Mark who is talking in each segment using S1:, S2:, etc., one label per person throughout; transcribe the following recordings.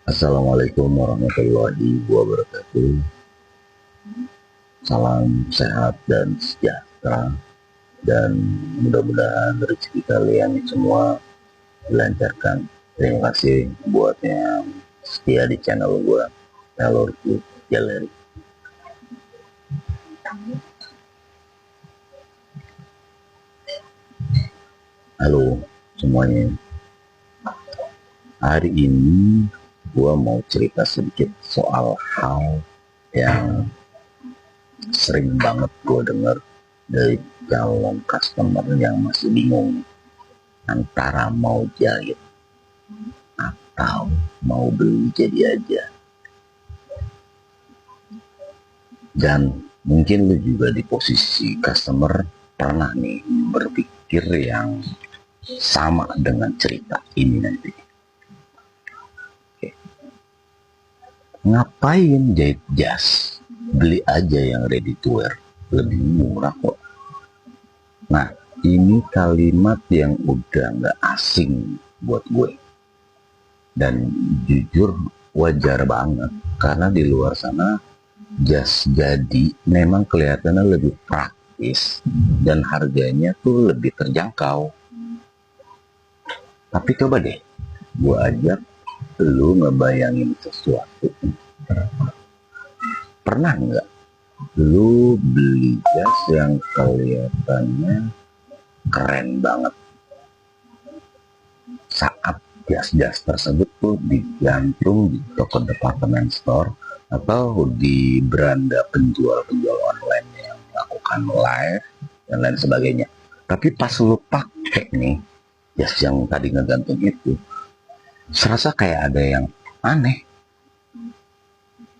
S1: Assalamualaikum warahmatullahi wabarakatuh. Salam sehat dan sejahtera, dan mudah-mudahan rezeki kalian semua dilancarkan. Terima kasih buat yang setia di channel gua, Telurku Galeri. Halo semuanya. Hari ini gua mau cerita sedikit soal hal yang sering banget gue denger dari calon customer yang masih bingung antara mau jahit atau mau beli jadi aja. Dan mungkin lu juga di posisi customer pernah nih berpikir yang sama dengan cerita ini nanti. Oke. Ngapain jahit jas? Beli aja yang ready to wear, lebih murah kok. Nah, ini kalimat yang udah nggak asing buat gue. Dan jujur wajar banget, karena di luar sana jas jadi memang kelihatannya lebih praktis dan harganya tuh lebih terjangkau. Tapi coba deh, gue ajak lu ngebayangin sesuatu. Pernah nggak lu beli jas yang kelihatannya keren banget saat jas-jas tersebut tuh digantung di toko department store atau di beranda penjual-penjual online yang melakukan live dan lain sebagainya. Tapi pas lu pakai nih jas yang tadi ngegantung itu, serasa kayak ada yang aneh.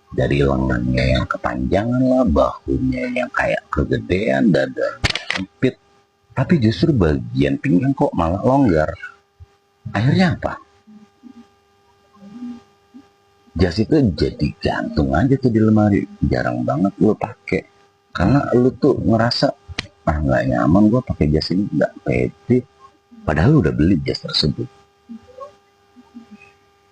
S1: Dari lengannya yang kepanjangan lah, bahunya yang kayak kegedean, dada sempit, tapi justru bagian pinggang kok malah longgar. Akhirnya apa? Jas itu jadi gantung aja tuh di lemari, jarang banget gue pakai karena lu tuh ngerasa nggak nyaman gue pakai jas ini, nggak pede, padahal udah beli jas tersebut.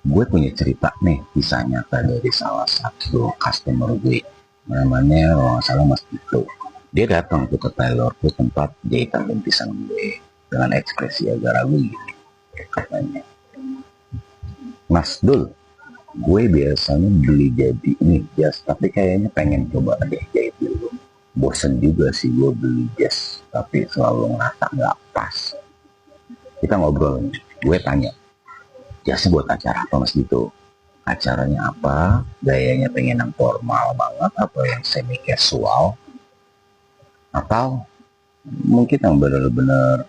S1: Gue punya cerita nih, kisah nyata dari salah satu customer gue, namanya kalau nggak salah Mas Tito. Dia datang tuh ke tailorku tempat jahitan rintisan gue dengan ekspresi agak ragu gitu. Katanya, Mas Dul, gue biasanya beli jadi nih jas, tapi kayaknya pengen coba deh jahit dulu. Bosen juga sih gue beli jas, tapi selalu ngerasa nggak pas. Kita ngobrol nih, gue tanya, jasnya buat acara apa Mas gitu? Acaranya apa? Gayanya pengen yang formal banget atau yang semi casual? Atau mungkin yang bener-bener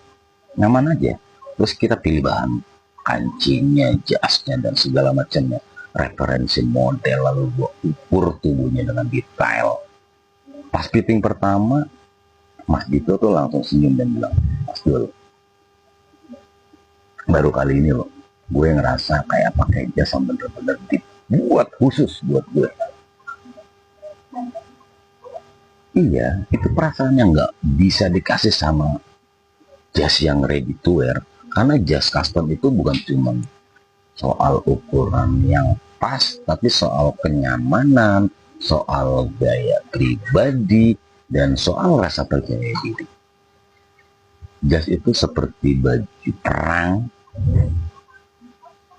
S1: nyaman aja? Terus kita pilih bahan kancingnya, jasnya, dan segala macamnya. Referensi model, lalu gua ukur tubuhnya dengan detail. Pas fitting pertama, Mas Dito tuh langsung senyum dan bilang, Mas Dul, baru kali ini loh gue ngerasa kayak pakai jas yang bener-bener dibuat khusus buat gue. Iya, itu perasaan yang nggak bisa dikasih sama jas yang ready to wear. Karena jas custom itu bukan cuma soal ukuran yang pas, tapi soal kenyamanan, soal gaya pribadi, dan soal rasa percaya diri. Jas itu seperti baju perang.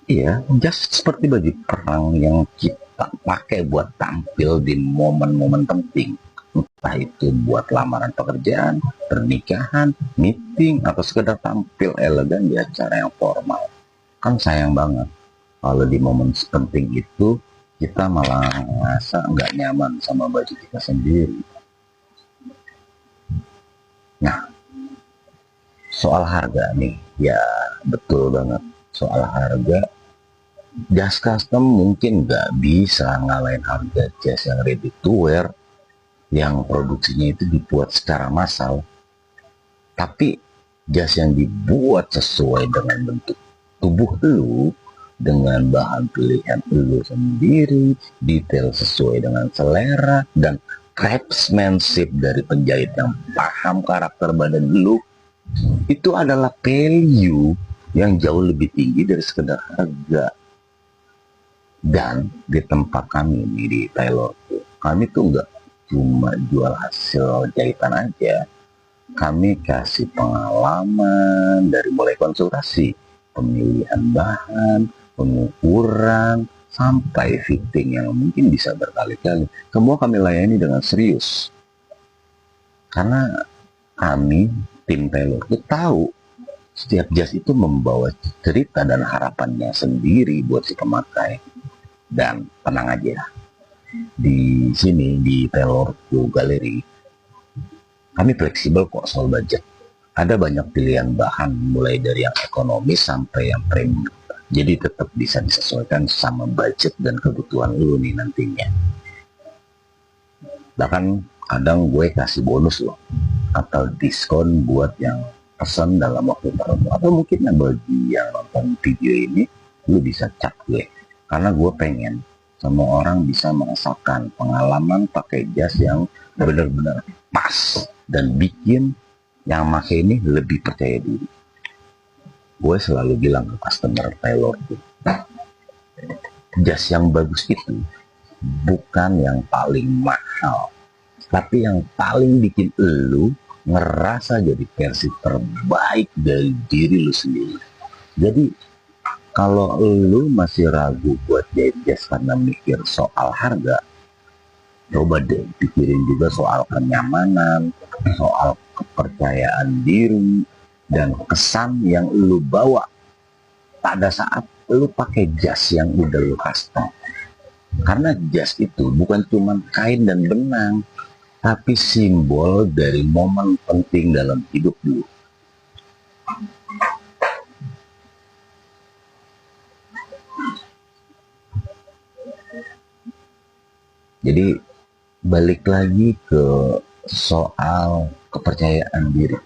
S1: Iya, jas seperti baju perang yang kita pakai buat tampil di momen-momen penting. Entah itu buat lamaran pekerjaan, pernikahan, meeting, atau sekedar tampil elegan di acara yang formal. Kan sayang banget kalau di momen penting itu kita malah ngerasa nggak nyaman sama baju kita sendiri. Nah, soal harga nih, ya betul banget. Soal harga, jas custom mungkin nggak bisa ngalahin harga jas yang ready to wear yang produksinya itu dibuat secara massal. Tapi jas yang dibuat sesuai dengan bentuk tubuh lu, dengan bahan pilihan lu sendiri, detail sesuai dengan selera, dan craftsmanship dari penjahit yang paham karakter badan lu, itu adalah value yang jauh lebih tinggi dari sekedar harga. Dan di tempat kami ini di Taylor, kami tuh nggak cuma jual hasil jahitan aja, kami kasih pengalaman dari mulai konsultasi, pemilihan bahan, pengukuran, sampai fitting yang mungkin bisa berkali-kali. Semua kami layani dengan serius. Karena kami, tim Taylor, itu tahu setiap jas itu membawa cerita dan harapannya sendiri buat si pemakai. Dan tenang aja, di sini di Taylor Gallery kami fleksibel kok soal budget. Ada banyak pilihan bahan mulai dari yang ekonomis sampai yang premium. Jadi tetap bisa disesuaikan sama budget dan kebutuhan lu nih nantinya. Bahkan kadang gue kasih bonus loh atau diskon buat yang pesan dalam waktu tertentu. Atau mungkin bagi yang nonton video ini, lu bisa chat gue. Karena gue pengen semua orang bisa merasakan pengalaman pakai jas yang benar-benar pas dan bikin yang pakai ini lebih percaya diri. Gue selalu bilang ke customer Taylor, jas yang bagus itu bukan yang paling mahal, tapi yang paling bikin lu ngerasa jadi versi terbaik dari diri lu sendiri. Jadi kalau lu masih ragu buat jahit jas karena mikir soal harga, coba deh pikirin juga soal kenyamanan, soal kepercayaan diri, dan kesan yang lu bawa pada saat lu pakai jas yang udah lu custom. Karena jas itu bukan cuma kain dan benang, tapi simbol dari momen penting dalam hidup lu. Jadi balik lagi ke soal kepercayaan diri.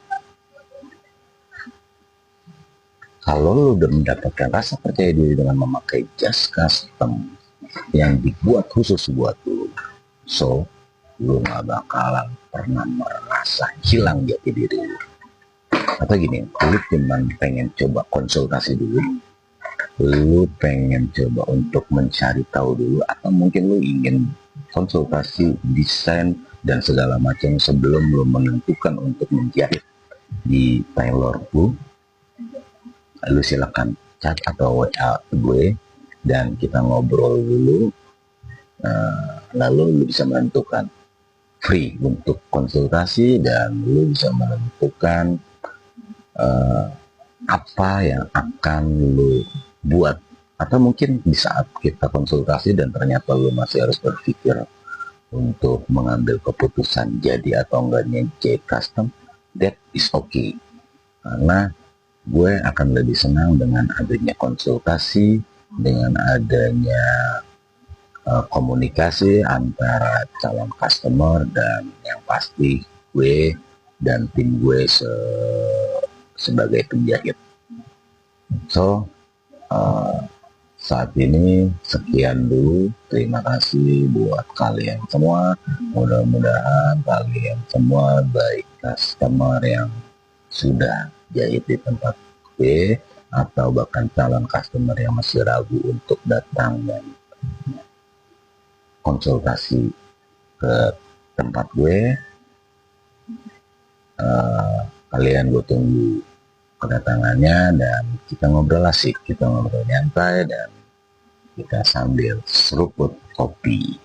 S1: Kalau lu udah mendapatkan rasa percaya diri dengan memakai jas custom yang dibuat khusus buat lu, so lu gak bakalan pernah merasa hilang jati diri lu. Atau gini, lu cuman pengen coba konsultasi dulu, lu pengen coba untuk mencari tahu dulu, atau mungkin lu ingin konsultasi desain dan segala macam sebelum lu menentukan untuk menjahit di Taylor lu, lu silakan chat atau WA gue dan kita ngobrol dulu, lalu lu bisa menentukan free untuk konsultasi dan lu bisa menentukan apa yang akan lu buat. Atau mungkin di saat kita konsultasi dan ternyata lu masih harus berpikir untuk mengambil keputusan jadi atau enggaknya jahit custom, that is okay. Karena gue akan lebih senang dengan adanya konsultasi, dengan adanya komunikasi antara calon customer dan yang pasti gue dan tim gue sebagai penjahit. So saat ini sekian dulu. Terima kasih buat kalian semua. Mudah-mudahan kalian semua baik customer yang sudah jahit di tempat gue atau bahkan calon customer yang masih ragu untuk datang dan konsultasi ke tempat gue, kalian gue tunggu kedatangannya dan kita ngobrol asik, kita ngobrol nyantai dan kita sambil seruput kopi.